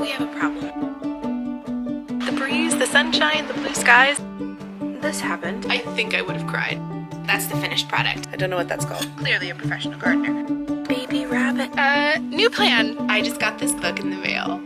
we have a problem. The breeze, the sunshine, the blue skies. This happened. I think I would have cried. That's the finished product. I don't know what that's called. Clearly a professional gardener. Baby rabbit. New plan. I just got this book in the mail.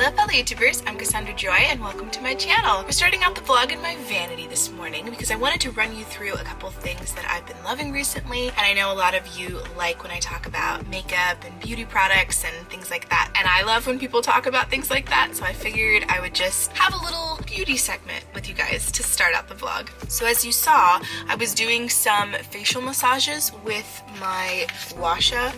Hello fellow YouTubers, I'm Cassandra Joy and welcome to my channel. We're starting out the vlog in my vanity this morning because I wanted to run you through a couple things that I've been loving recently, and I know a lot of you like when I talk about makeup and beauty products and things like that, and I love when people talk about things like that, so I figured I would just have a little beauty segment with you guys to start out the vlog. So as you saw, I was doing some facial massages with my gua sha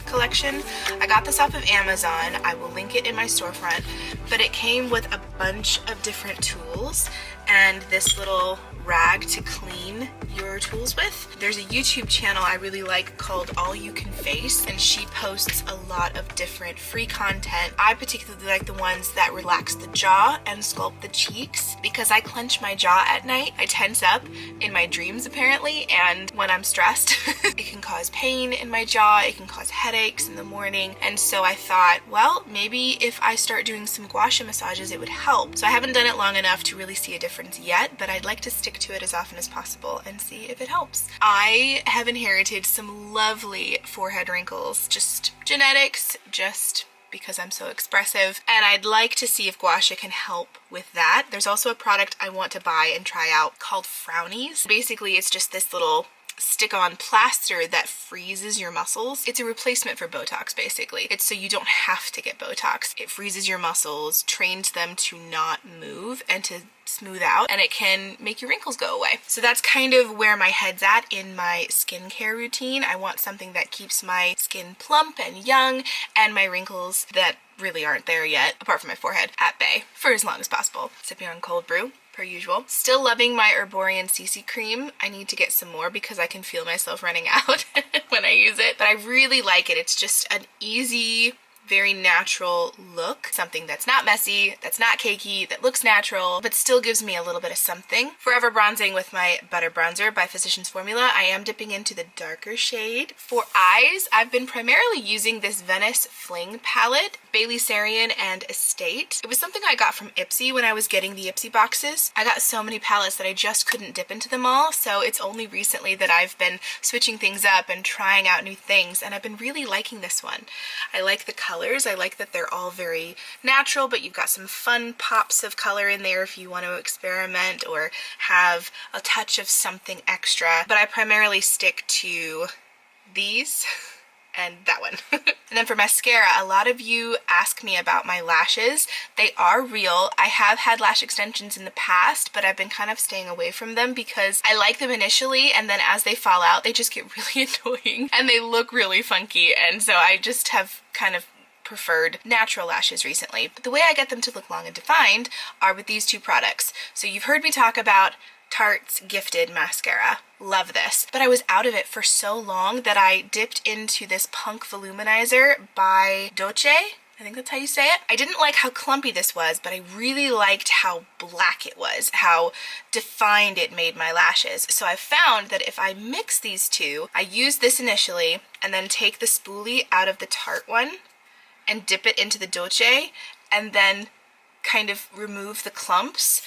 collection. I got this off of Amazon. I will link it in my storefront, but it came with a bunch of different tools and this little rag to clean your tools with. There's a YouTube channel I really like called All You Can Face, and she posts a lot of different free content. I particularly like the ones that relax the jaw and sculpt the cheeks because I clench my jaw at night. I tense up in my dreams apparently, and when I'm stressed it can cause pain in my jaw, it can cause headaches in the morning, and so I thought, well, maybe if I start doing some gua sha massages it would help. So I haven't done it long enough to really see a difference yet, but I'd like to stick to it as often as possible and see if it helps. I have inherited some lovely forehead wrinkles, just genetics, just because I'm so expressive, and I'd like to see if gua sha can help with that. There's also a product I want to buy and try out called Frownies. Basically, it's just this little stick-on plaster that freezes your muscles. It's a replacement for Botox, basically. It's so you don't have to get Botox. It freezes your muscles, trains them to not move and to smooth out, and it can make your wrinkles go away. So that's kind of where my head's at in my skincare routine. I want something that keeps my skin plump and young and my wrinkles that really aren't there yet, apart from my forehead, at bay for as long as possible. Sipping on cold brew per usual. Still loving my Herborian CC cream. I need to get some more because I can feel myself running out when I use it, but I really like it. It's just an easy, very natural look, something that's not messy, that's not cakey, that looks natural, but still gives me a little bit of something. Forever bronzing with my Butter Bronzer by Physicians Formula. I am dipping into the darker shade. For eyes, I've been primarily using this Venice Fling palette, Bailey Sarian and Estate. It was something I got from Ipsy when I was getting the Ipsy boxes. I got so many palettes that I just couldn't dip into them all, so it's only recently that I've been switching things up and trying out new things, and I've been really liking this one. I like the colors. I like that they're all very natural, but you've got some fun pops of color in there if you want to experiment or have a touch of something extra. But I primarily stick to these and that one. And then for mascara, a lot of you ask me about my lashes. They are real. I have had lash extensions in the past, but I've been kind of staying away from them because I like them initially, and then as they fall out, they just get really annoying and they look really funky, and so I just have kind of preferred natural lashes recently. But the way I get them to look long and defined are with these two products. So you've heard me talk about Tarte's Gifted mascara. Love this. But I was out of it for so long that I dipped into this Punk Voluminizer by Doce. I think that's how you say it. I didn't like how clumpy this was, but I really liked how black it was, how defined it made my lashes. So I found that if I mix these two, I use this initially and then take the spoolie out of the Tarte one and dip it into the Dolce and then kind of remove the clumps.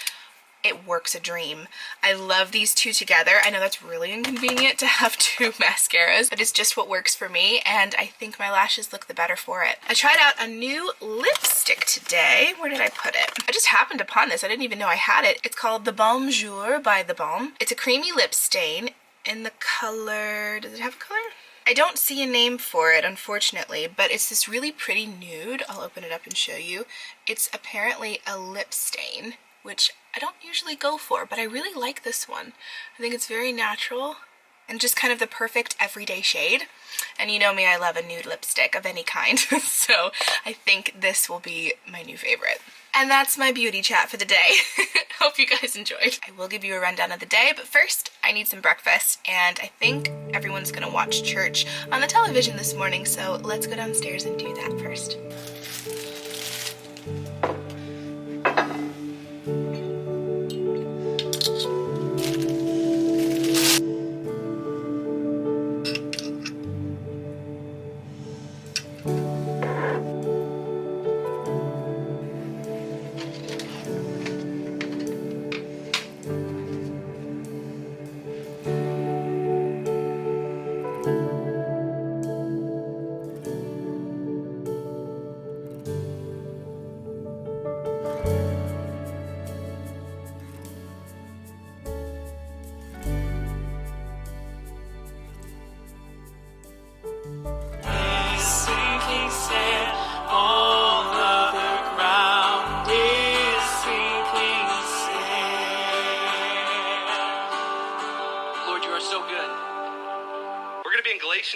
It works a dream. I love these two together. I know that's really inconvenient to have two mascaras, but it's just what works for me, and I think my lashes look the better for it. I tried out a new lipstick today. Where did I put it? I just happened upon this. I didn't even know I had it. It's called The Balm Jour by The Balm. It's a creamy lip stain in the color... Does it have a color? I don't see a name for it, unfortunately, but it's this really pretty nude. I'll open it up and show you. It's apparently a lip stain, which I don't usually go for, but I really like this one. I think it's very natural and just kind of the perfect everyday shade. And you know me, I love a nude lipstick of any kind, so I think this will be my new favorite. And that's my beauty chat for the day. Hope you guys enjoyed. I will give you a rundown of the day, but first I need some breakfast, and I think everyone's gonna watch church on the television this morning, so let's go downstairs and do that first.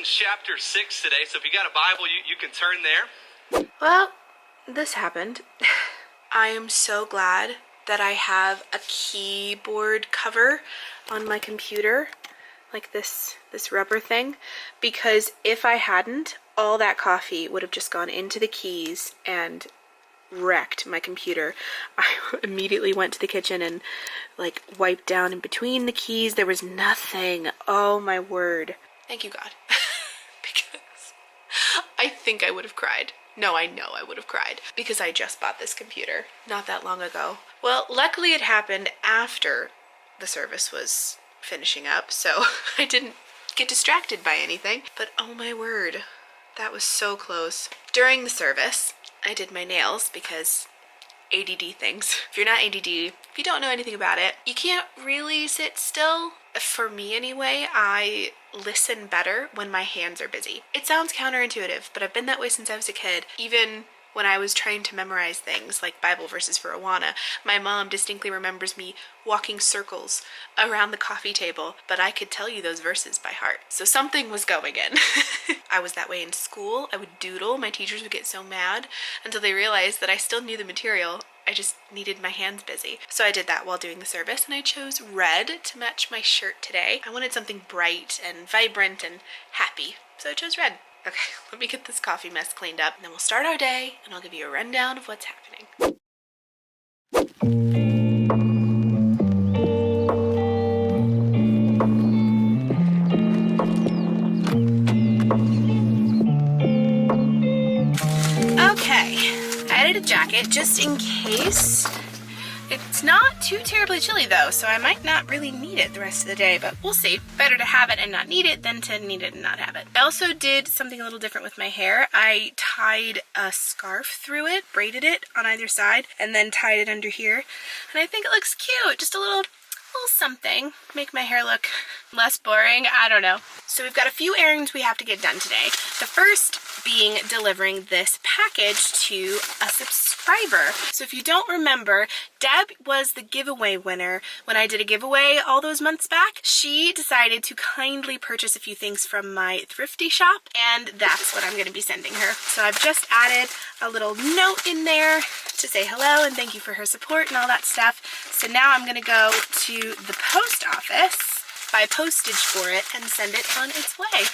Chapter 6 today, so if you got a Bible, you can turn there. Well, this happened. I am so glad that I have a keyboard cover on my computer, like this rubber thing, because if I hadn't, all that coffee would have just gone into the keys and wrecked my computer. I immediately went to the kitchen and like wiped down in between the keys. There was nothing. Oh my word. Thank you, God. Because I think I would have cried. No, I know I would have cried because I just bought this computer not that long ago. Well, luckily it happened after the service was finishing up, so I didn't get distracted by anything. But oh my word, that was so close. During the service, I did my nails because ADD things. If you're not ADD, if you don't know anything about it, you can't really sit still. For me anyway, I listen better when my hands are busy. It sounds counterintuitive, but I've been that way since I was a kid. Even when I was trying to memorize things like Bible verses for Awana, my mom distinctly remembers me walking circles around the coffee table, but I could tell you those verses by heart. So something was going in. I was that way in school. I would doodle. My teachers would get so mad until they realized that I still knew the material. I just needed my hands busy. So I did that while doing the service, and I chose red to match my shirt today. I wanted something bright and vibrant and happy, so I chose red. Okay, let me get this coffee mess cleaned up, and then we'll start our day, and I'll give you a rundown of what's happening. Okay, I added a jacket just in case. It's not too terribly chilly though, so I might not really need it the rest of the day, but we'll see. Better to have it and not need it than to need it and not have it. I also did something a little different with my hair. I tied a scarf through it, braided it on either side, and then tied it under here. And I think it looks cute. Just a little something. Make my hair look less boring. I don't know. So we've got a few errands we have to get done today. The first being delivering this package to a subscriber. So if you don't remember, Deb was the giveaway winner when I did a giveaway all those months back. She decided to kindly purchase a few things from my thrifty shop, and that's what I'm going to be sending her. So I've just added a little note in there to say hello and thank you for her support and all that stuff. So now I'm going to go to the post office buy postage for it, and send it on its way.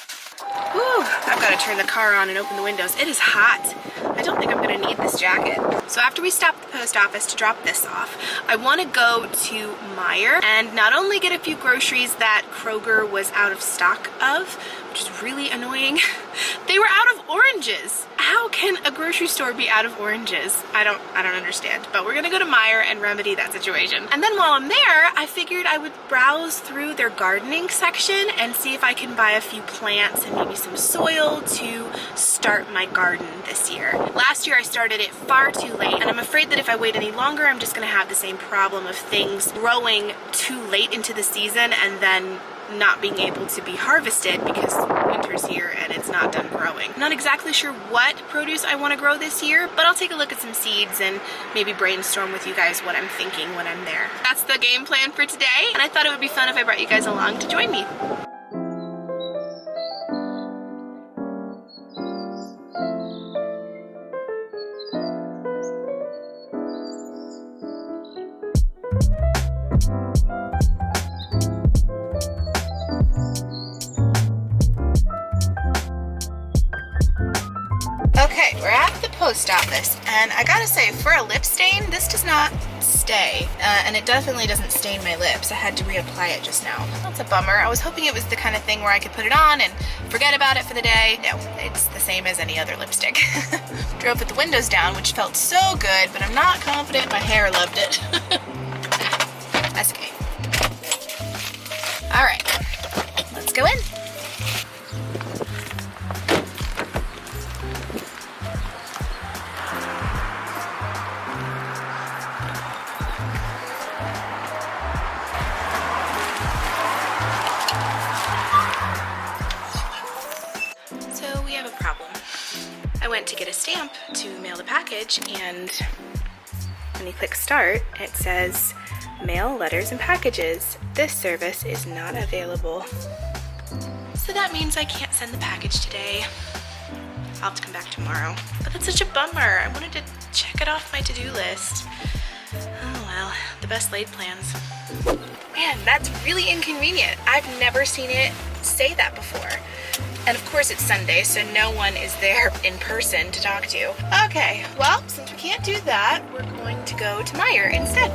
Whew, I've got to turn the car on and open the windows. It is hot. I don't think I'm going to need this jacket. So after we stop at the post office to drop this off, I want to go to Meijer and not only get a few groceries that Kroger was out of stock of, which is really annoying, they were out of oranges. How can a grocery store be out of oranges? I don't understand. But we're gonna go to Meijer and remedy that situation. And then while I'm there, I figured I would browse through their gardening section and see if I can buy a few plants and maybe some soil to start my garden this year. Last year I started it far too late, and I'm afraid that if I wait any longer, I'm just gonna have the same problem of things growing too late into the season and then not being able to be harvested because winter's here and it's not done growing. I'm not exactly sure what produce I want to grow this year, but I'll take a look at some seeds and maybe brainstorm with you guys what I'm thinking when I'm there. That's the game plan for today, and I thought it would be fun if I brought you guys along to join me. Okay, we're at the post office, and I gotta say, for a lip stain, this does not stay, and it definitely doesn't stain my lips. I had to reapply it just now. That's a bummer. I was hoping it was the kind of thing where I could put it on and forget about it for the day. No, it's the same as any other lipstick. Drove with the windows down, which felt so good, but I'm not confident my hair loved it. That's okay. All right, let's go in. I went to get a stamp to mail the package, and when you click start, it says mail letters and packages. This service is not available. So that means I can't send the package today. I'll have to come back tomorrow. But that's such a bummer. I wanted to check it off my to-do list. Oh well, the best laid plans. Man, that's really inconvenient. I've never seen it say that before. And of course it's Sunday, so no one is there in person to talk to. Okay, well, since we can't do that, we're going to go to Meijer instead.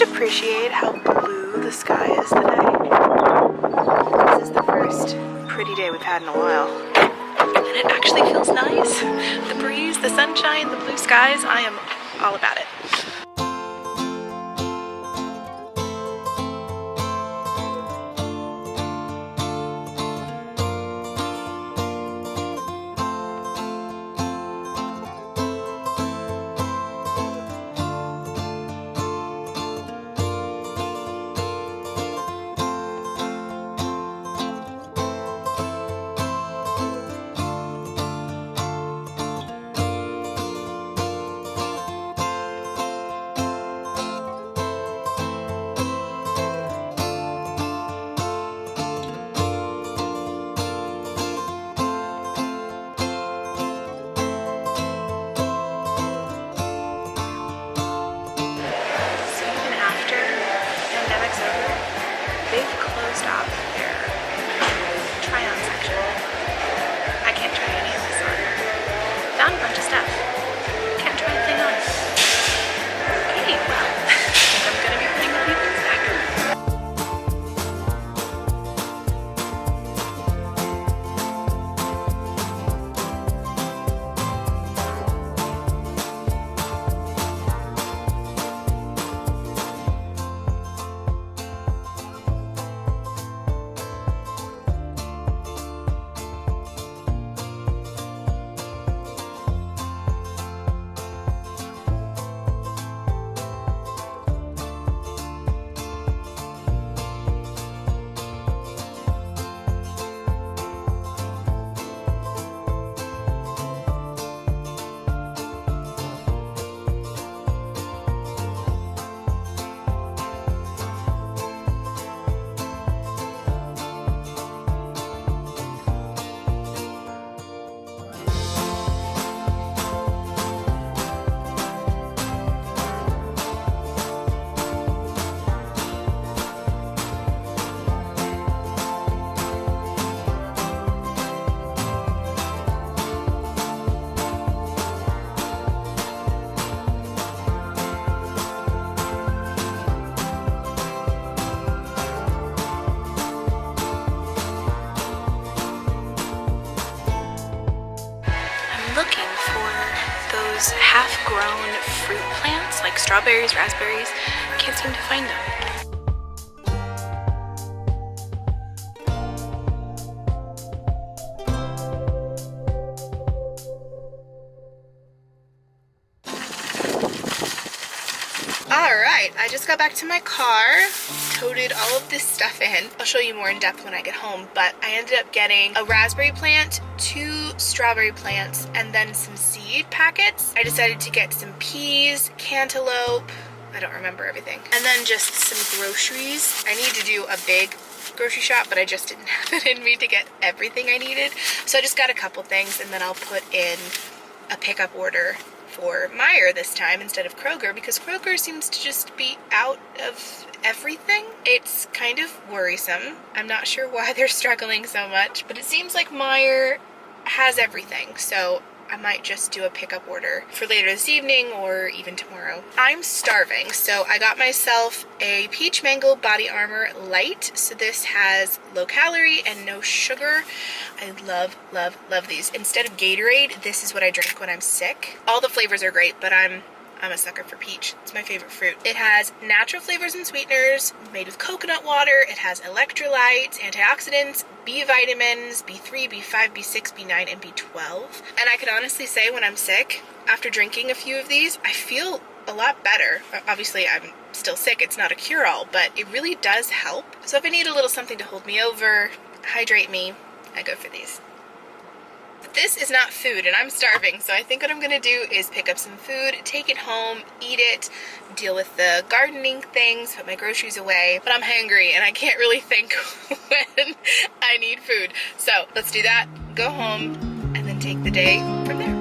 Appreciate how blue the sky is today. This is the first pretty day we've had in a while. And it actually feels nice. The breeze, the sunshine, the blue skies, I am all about it. looking for those half-grown fruit plants like strawberries, raspberries. Can't seem to find them. Alright, I just got back to my car, toted all of this stuff in. I'll show you more in depth when I get home, but I ended up getting a raspberry plant, 2 strawberry plants, and then some seed packets. I decided to get some peas, cantaloupe, I don't remember everything, and then just some groceries. I need to do a big grocery shop, but I just didn't have it in me to get everything I needed. So I just got a couple things, and then I'll put in a pickup order for Meijer this time instead of Kroger, because Kroger seems to just be out of everything. It's kind of worrisome. I'm not sure why they're struggling so much, but it seems like Meijer has everything, so I might just do a pickup order for later this evening or even tomorrow. I'm starving, so I got myself a Peach Mango Body Armor Light. So this has low calorie and no sugar. I love, love, love these. Instead of Gatorade, this is what I drink when I'm sick. All the flavors are great, but I'm a sucker for peach. It's my favorite fruit. It has natural flavors and sweeteners, made with coconut water. It has electrolytes, antioxidants, B vitamins, B3, B5, B6, B9, and B12. And I can honestly say when I'm sick, after drinking a few of these, I feel a lot better. Obviously, I'm still sick. It's not a cure-all, but it really does help. So if I need a little something to hold me over, hydrate me, I go for these. But this is not food, and I'm starving, so I think what I'm gonna do is pick up some food, take it home, eat it, deal with the gardening things, put my groceries away. But I'm hangry, and I can't really think when I need food. So let's do that, go home, and then take the day from there.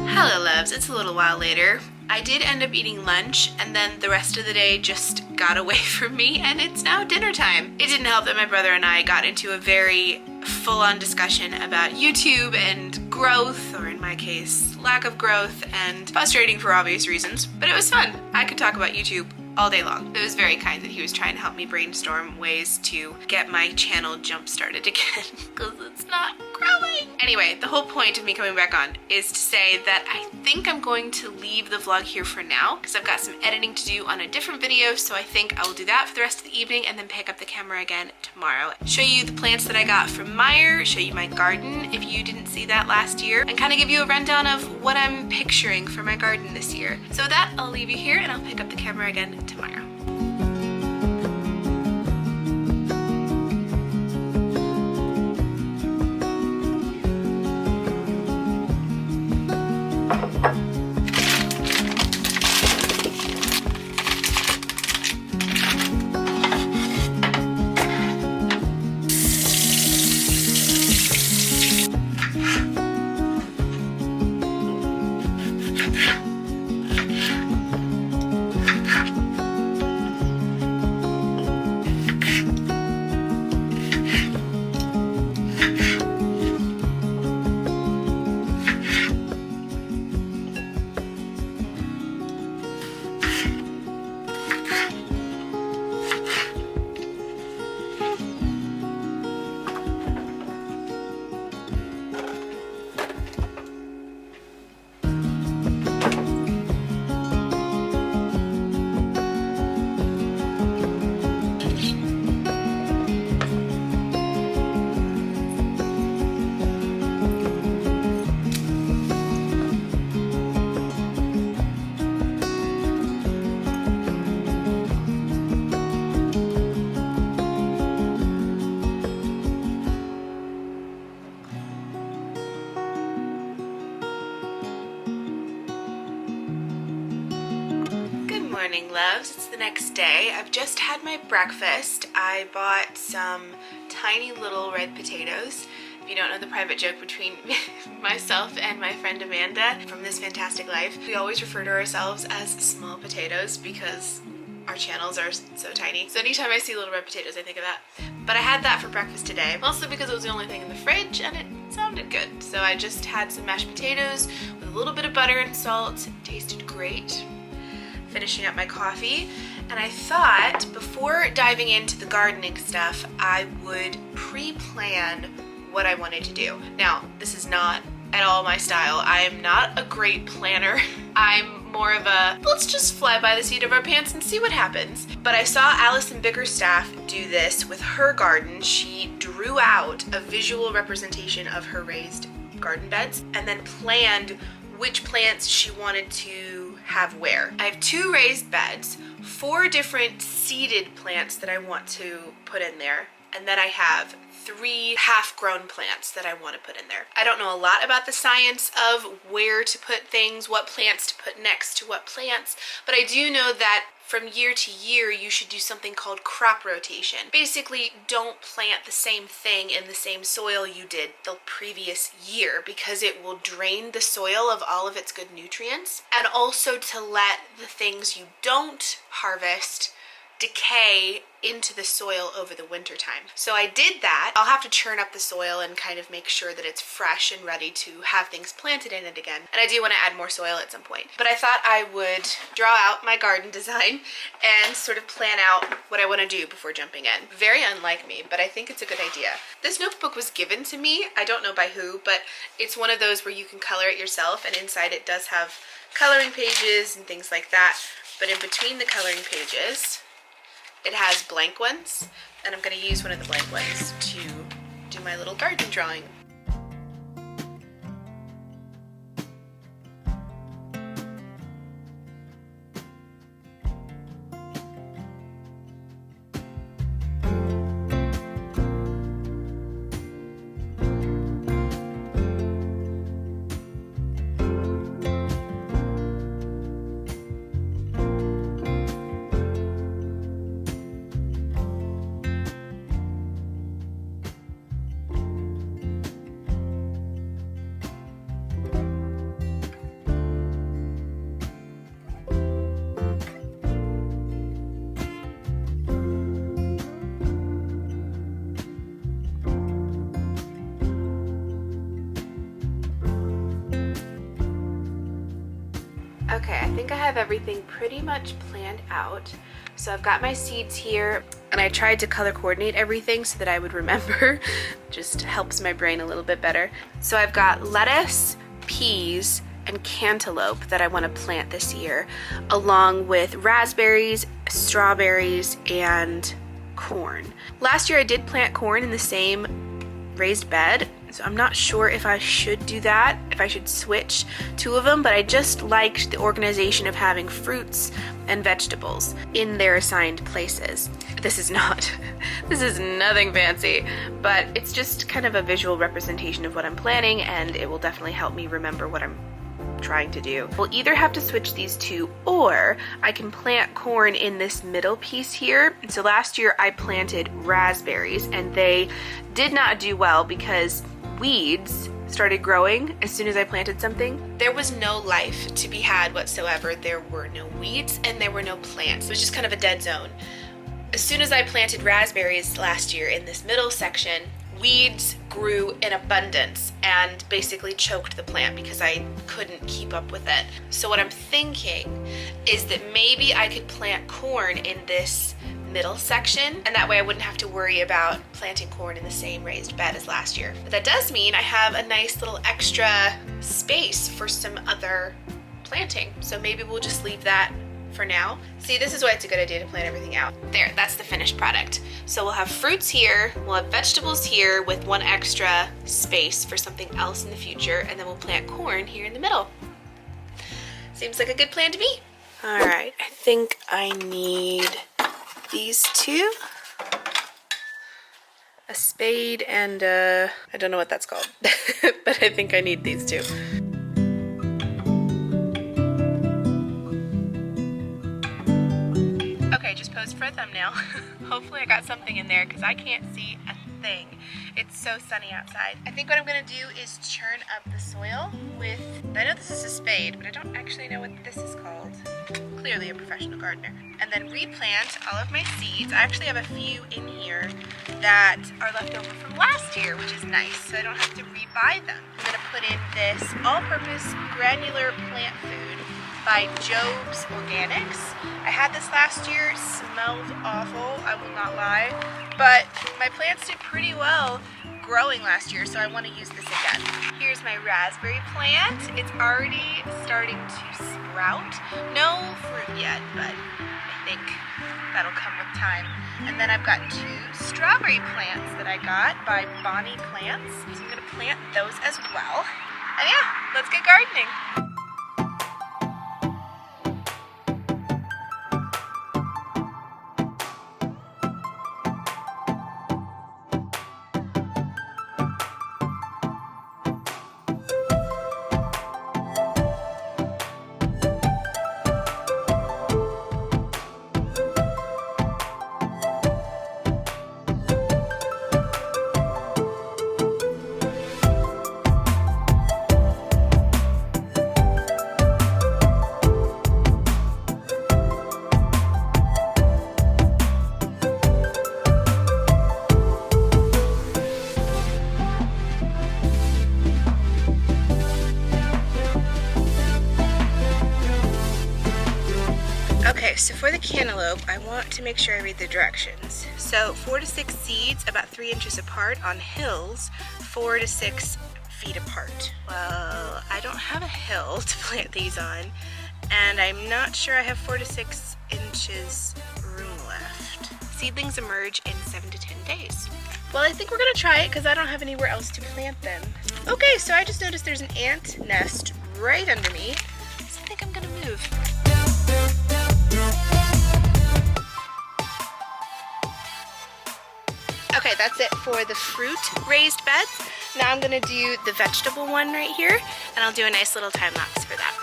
Hello loves, it's a little while later. I did end up eating lunch, and then the rest of the day just got away from me, and it's now dinner time. It didn't help that my brother and I got into a very full-on discussion about YouTube and growth, or in my case, lack of growth, and frustrating for obvious reasons, but it was fun. I could talk about YouTube all day long. It was very kind that he was trying to help me brainstorm ways to get my channel jump-started again, because it's not growing. Anyway, the whole point of me coming back on is to say that I think I'm going to leave the vlog here for now, because I've got some editing to do on a different video, so I think I will do that for the rest of the evening and then pick up the camera again tomorrow. Show you the plants that I got from Meijer, show you my garden if you didn't see that last year, and kind of give you a rundown of what I'm picturing for my garden this year. So with that, I'll leave you here and I'll pick up the camera again tomorrow. Morning loves, it's the next day. I've just had my breakfast. I bought some tiny little red potatoes. If you don't know the private joke between myself and my friend Amanda from This Fantastic Life, we always refer to ourselves as small potatoes because our channels are so tiny. So anytime I see little red potatoes, I think of that. But I had that for breakfast today, mostly because it was the only thing in the fridge and it sounded good. So I just had some mashed potatoes with a little bit of butter and salt. It tasted great. finishing up my coffee, and I thought before diving into the gardening stuff, I would pre-plan what I wanted to do. Now, this is not at all my style. I am not a great planner. I'm more of a, let's just fly by the seat of our pants and see what happens. But I saw Allison Bickerstaff do this with her garden. She drew out a visual representation of her raised garden beds and then planned which plants she wanted to have where. I have 2 raised beds, 4 different seeded plants that I want to put in there, and then I have 3 half-grown plants that I want to put in there. I don't know a lot about the science of where to put things, what plants to put next to what plants, but I do know that from year to year you should do something called crop rotation. Basically, don't plant the same thing in the same soil you did the previous year because it will drain the soil of all of its good nutrients, and also to let the things you don't harvest decay into the soil over the winter time. So I did that. I'll have to churn up the soil and kind of make sure that it's fresh and ready to have things planted in it again. And I do want to add more soil at some point. But I thought I would draw out my garden design and sort of plan out what I want to do before jumping in. Very unlike me, but I think it's a good idea. This notebook was given to me. I don't know by who, but it's one of those where you can color it yourself, and inside it does have coloring pages and things like that. But in between the coloring pages, it has blank ones, and I'm going to use one of the blank ones to do my little garden drawing. Okay, I think I have everything pretty much planned out. So I've got my seeds here, and I tried to color coordinate everything so that I would remember. Just helps my brain a little bit better. So I've got lettuce, peas, and cantaloupe that I want to plant this year, along with raspberries, strawberries, and corn. Last year I did plant corn in the same raised bed, so I'm not sure if I should do that, if I should switch 2 of them, but I just liked the organization of having fruits and vegetables in their assigned places. This is nothing fancy, but it's just kind of a visual representation of what I'm planning, and it will definitely help me remember what I'm trying to do. We'll either have to switch these 2, or I can plant corn in this middle piece here. So last year I planted raspberries, and they did not do well because weeds started growing as soon as I planted something. There was no life to be had whatsoever. There were no weeds and there were no plants. It was just kind of a dead zone. As soon as I planted raspberries last year in this middle section, weeds grew in abundance and basically choked the plant because I couldn't keep up with it. So what I'm thinking is that maybe I could plant corn in this middle section, and that way I wouldn't have to worry about planting corn in the same raised bed as last year. But that does mean I have a nice little extra space for some other planting. So maybe we'll just leave that for now. See, this is why it's a good idea to plan everything out. There, that's the finished product. So we'll have fruits here, we'll have vegetables here with 1 extra space for something else in the future, and then we'll plant corn here in the middle. Seems like a good plan to me. All right, I think I need these 2. A spade and I don't know what that's called, but I think I need these 2. Okay, just posed for a thumbnail. Hopefully I got something in there because I can't see a thing. It's so sunny outside. I think what I'm gonna do is churn up the soil with, I know this is a spade, but I don't actually know what this is called. Clearly a professional gardener. And then replant all of my seeds. I actually have a few in here that are left over from last year, which is nice, so I don't have to rebuy them. I'm gonna put in this all-purpose granular plant food by Job's Organics. I had this last year, it smells awful, I will not lie, but my plants did pretty well growing last year, so I want to use this again. Here's my raspberry plant. It's already starting to sprout. No fruit yet, but I think that'll come with time. And then I've got 2 strawberry plants that I got by Bonnie Plants. So I'm gonna plant those as well. And yeah, let's get gardening. Okay, so for the cantaloupe, I want to make sure I read the directions. So 4 to 6 seeds, about 3 inches apart on hills, 4 to 6 feet apart. Well, I don't have a hill to plant these on, and I'm not sure I have 4 to 6 inches room left. Seedlings emerge in 7 to 10 days. Well, I think we're gonna try it because I don't have anywhere else to plant them. Okay, so I just noticed there's an ant nest right under me, so I think I'm gonna move. Okay, that's it for the fruit raised beds. Now I'm gonna do the vegetable one right here, and I'll do a nice little time lapse for that.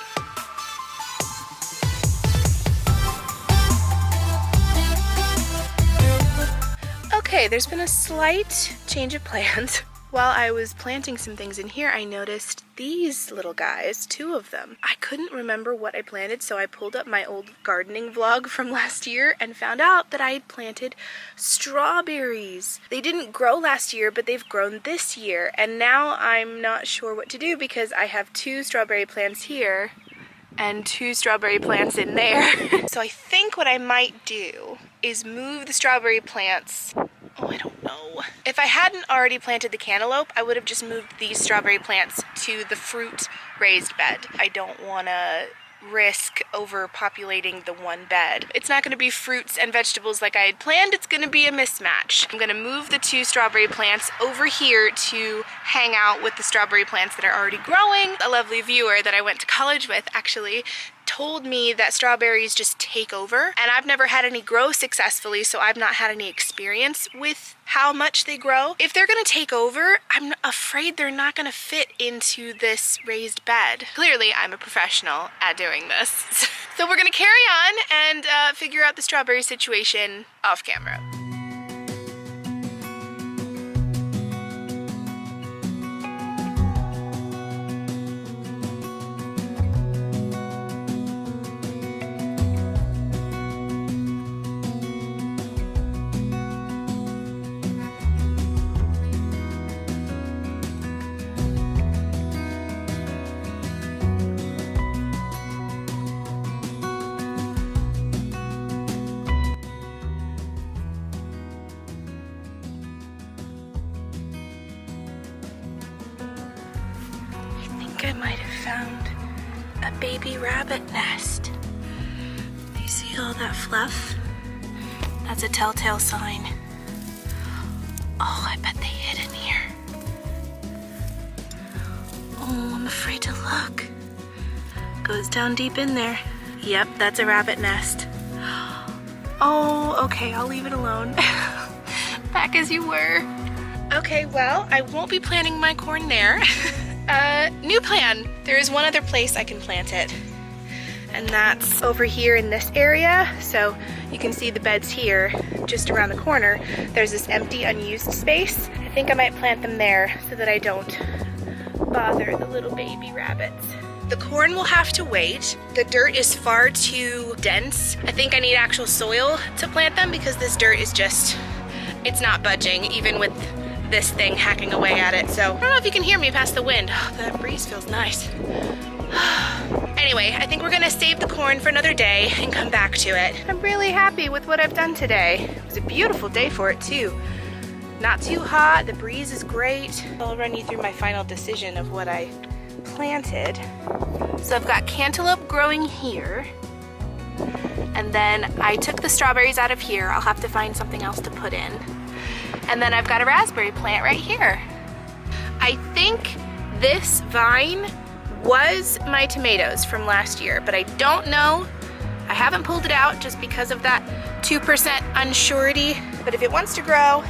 Okay, there's been a slight change of plans. While I was planting some things in here, I noticed these little guys, 2 of them. I couldn't remember what I planted, so I pulled up my old gardening vlog from last year and found out that I had planted strawberries. They didn't grow last year, but they've grown this year, and now I'm not sure what to do because I have 2 strawberry plants here and 2 strawberry plants in there. So I think what I might do is move the strawberry plants. Oh, I don't know. If I hadn't already planted the cantaloupe, I would have just moved these strawberry plants to the fruit raised bed. I don't want to risk overpopulating the one bed. It's not going to be fruits and vegetables like I had planned. It's going to be a mismatch. I'm going to move the 2 strawberry plants over here to hang out with the strawberry plants that are already growing. A lovely viewer that I went to college with actually told me that strawberries just take over, and I've never had any grow successfully, so I've not had any experience with how much they grow. If they're gonna take over, I'm afraid they're not gonna fit into this raised bed. Clearly, I'm a professional at doing this. So we're gonna carry on and figure out the strawberry situation off camera. I might have found a baby rabbit nest. You see all that fluff? That's a telltale sign. Oh, I bet they hid in here. Oh, I'm afraid to look. Goes down deep in there. Yep, that's a rabbit nest. Oh, okay, I'll leave it alone. Back as you were. Okay, well, I won't be planting my corn there. New plan. There is one other place I can plant it, and that's over here in this area. So you can see the beds here, just around the corner. There's this empty, unused space. I think I might plant them there so that I don't bother the little baby rabbits. The corn will have to wait. The dirt is far too dense. I think I need actual soil to plant them because this dirt is just, it's not budging, even with this thing hacking away at it. So I don't know if you can hear me past the wind. Oh, that breeze feels nice. Anyway, I think we're gonna save the corn for another day and come back to it. I'm really happy with what I've done today. It was a beautiful day for it too. Not too hot, the breeze is great. I'll run you through my final decision of what I planted. So I've got cantaloupe growing here. And then I took the strawberries out of here. I'll have to find something else to put in. And then I've got a raspberry plant right here. I think this vine was my tomatoes from last year, but I don't know. I haven't pulled it out just because of that 2% unsurety. But if it wants to grow,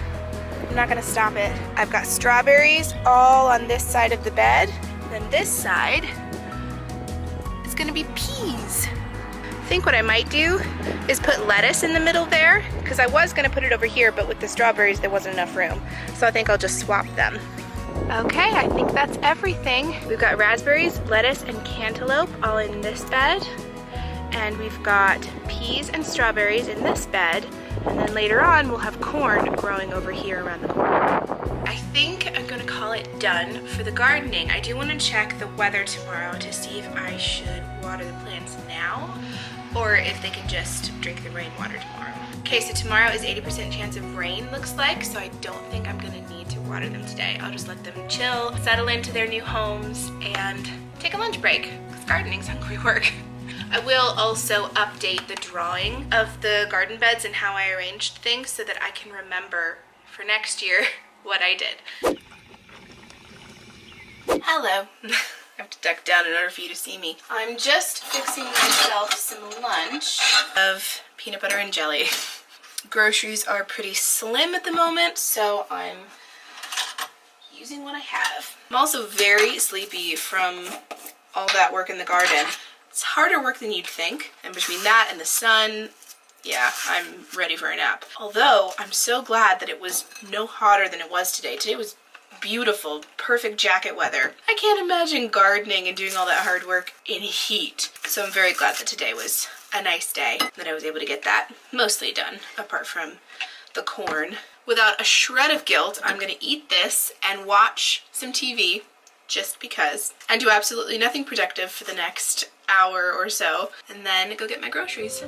I'm not gonna stop it. I've got strawberries all on this side of the bed. Then this side is gonna be peas. I think what I might do is put lettuce in the middle there, because I was gonna put it over here, but with the strawberries there wasn't enough room. So I think I'll just swap them. Okay, I think that's everything. We've got raspberries, lettuce, and cantaloupe all in this bed. And we've got peas and strawberries in this bed. And then later on, we'll have corn growing over here around the corner. I think I'm gonna call it done for the gardening. I do wanna check the weather tomorrow to see if I should water the plants now or if they can just drink the rainwater tomorrow. Okay, so tomorrow is 80% chance of rain, looks like, so I don't think I'm gonna need to water them today. I'll just let them chill, settle into their new homes, and take a lunch break, because gardening's hungry work. I will also update the drawing of the garden beds and how I arranged things so that I can remember for next year what I did. Hello. I have to duck down in order for you to see me. I'm just fixing myself some lunch of peanut butter and jelly. Groceries are pretty slim at the moment, so I'm using what I have. I'm also very sleepy from all that work in the garden. It's harder work than you'd think, and between that and the sun, yeah, I'm ready for a nap. Although, I'm so glad that it was no hotter than it was today. Today was beautiful, perfect jacket weather. I can't imagine gardening and doing all that hard work in heat. So I'm very glad that today was a nice day, that I was able to get that mostly done, apart from the corn. Without a shred of guilt, I'm gonna eat this and watch some TV, just because, and do absolutely nothing productive for the next hour or so, and then go get my groceries.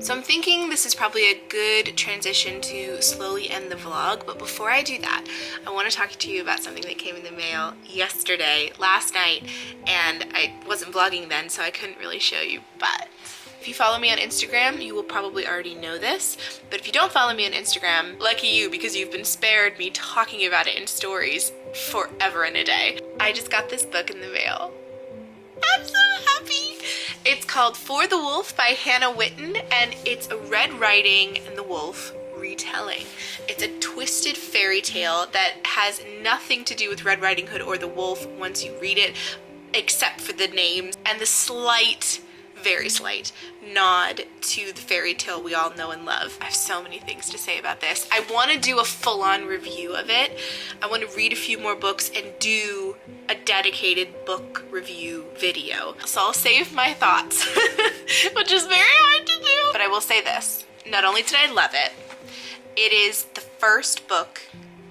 So I'm thinking this is probably a good transition to slowly end the vlog, but before I do that, I want to talk to you about something that came in the mail last night, and I wasn't vlogging then, so I couldn't really show you, but if you follow me on Instagram, you will probably already know this, but if you don't follow me on Instagram, lucky you, because you've been spared me talking about it in stories forever and a day. I just got this book in the mail. I'm so happy. It's called For the Wolf by Hannah Witten, and it's a Red Riding and the Wolf retelling. It's a twisted fairy tale that has nothing to do with Red Riding Hood or the wolf once you read it, except for the names and the slight, very slight nod to the fairy tale we all know and love. I have so many things to say about this. I want to do a full-on review of it. I want to read a few more books and do a dedicated book review video. So I'll save my thoughts, which is very hard to do. But I will say this, not only did I love it, it is the first book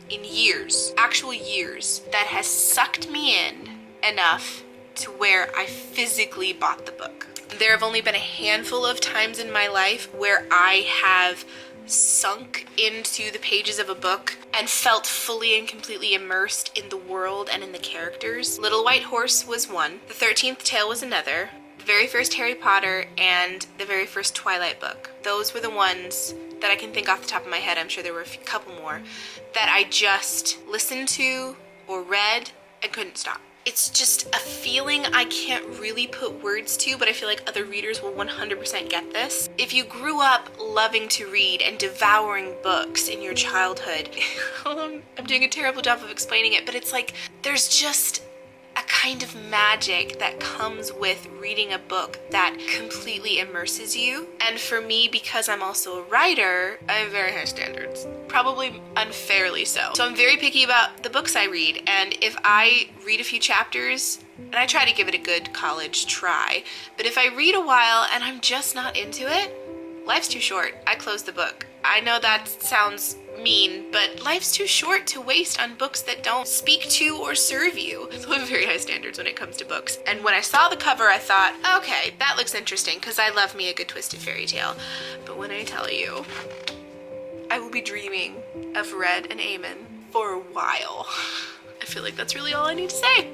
in years, actual years, that has sucked me in enough to where I physically bought the book. There have only been a handful of times in my life where I have sunk into the pages of a book and felt fully and completely immersed in the world and in the characters. Little White Horse was one. The 13th Tale was another. The very first Harry Potter and the very first Twilight book. Those were the ones that I can think off the top of my head. I'm sure there were a couple more that I just listened to or read and couldn't stop. It's just a feeling I can't really put words to, but I feel like other readers will 100% get this. If you grew up loving to read and devouring books in your childhood, I'm doing a terrible job of explaining it, but it's like there's just a kind of magic that comes with reading a book that completely immerses you. And for me, because I'm also a writer, I have very high standards. Probably unfairly so. So I'm very picky about the books I read, and if I read a few chapters, and I try to give it a good college try, but if I read a while and I'm just not into it, life's too short. I close the book. I know that sounds mean, but life's too short to waste on books that don't speak to or serve you. So I have very high standards when it comes to books. And when I saw the cover, I thought, okay, that looks interesting, because I love me a good twisted fairy tale. But when I tell you, I will be dreaming of Red and Eamon for a while. I feel like that's really all I need to say.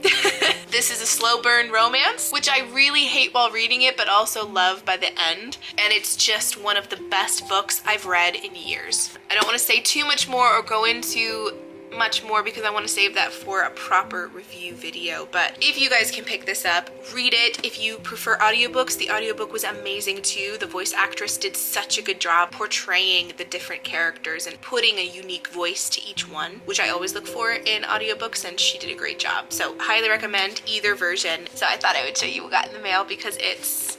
This is a slow burn romance, which I really hate while reading it, but also love by the end. And it's just one of the best books I've read in years. I don't want to say too much more or go into much more because I want to save that for a proper review video. But if you guys can pick this up, read it. If you prefer audiobooks, the audiobook was amazing too. The voice actress did such a good job portraying the different characters and putting a unique voice to each one, which I always look for in audiobooks, and she did a great job. So highly recommend either version. So I thought I would show you what got in the mail because it's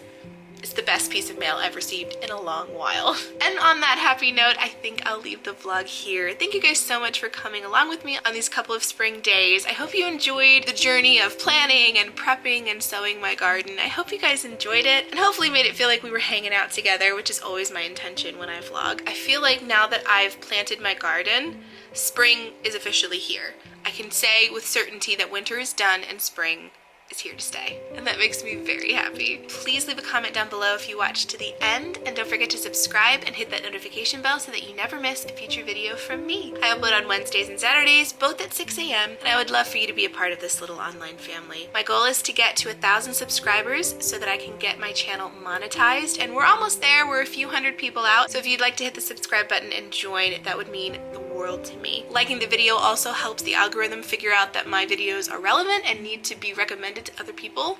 the best piece of mail I've received in a long while. And on that happy note, I think I'll leave the vlog here. Thank you guys so much for coming along with me on these couple of spring days. I hope you enjoyed the journey of planning and prepping and sowing my garden. I hope you guys enjoyed it and hopefully made it feel like we were hanging out together, which is always my intention when I vlog. I feel like now that I've planted my garden, spring is officially here. I can say with certainty that winter is done and spring is here to stay, and that makes me very happy. Please leave a comment down below if you watched to the end, and don't forget to subscribe and hit that notification bell so that you never miss a future video from me. I upload on Wednesdays and Saturdays, both at 6 a.m., and I would love for you to be a part of this little online family. My goal is to get to 1,000 subscribers so that I can get my channel monetized, and we're almost there. We're a few hundred people out, so if you'd like to hit the subscribe button and join, that would mean the world to me. Liking the video also helps the algorithm figure out that my videos are relevant and need to be recommended to other people.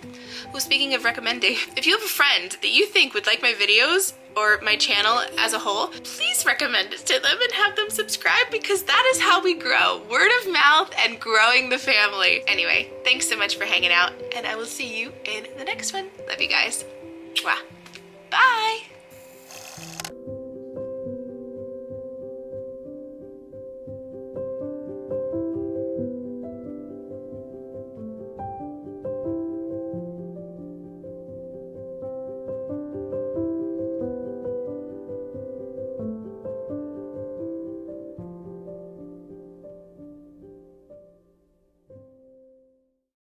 Well, speaking of recommending, if you have a friend that you think would like my videos or my channel as a whole, please recommend it to them and have them subscribe, because that is how we grow. Word of mouth and growing the family. Anyway, thanks so much for hanging out, and I will see you in the next one. Love you guys. Mwah. Bye.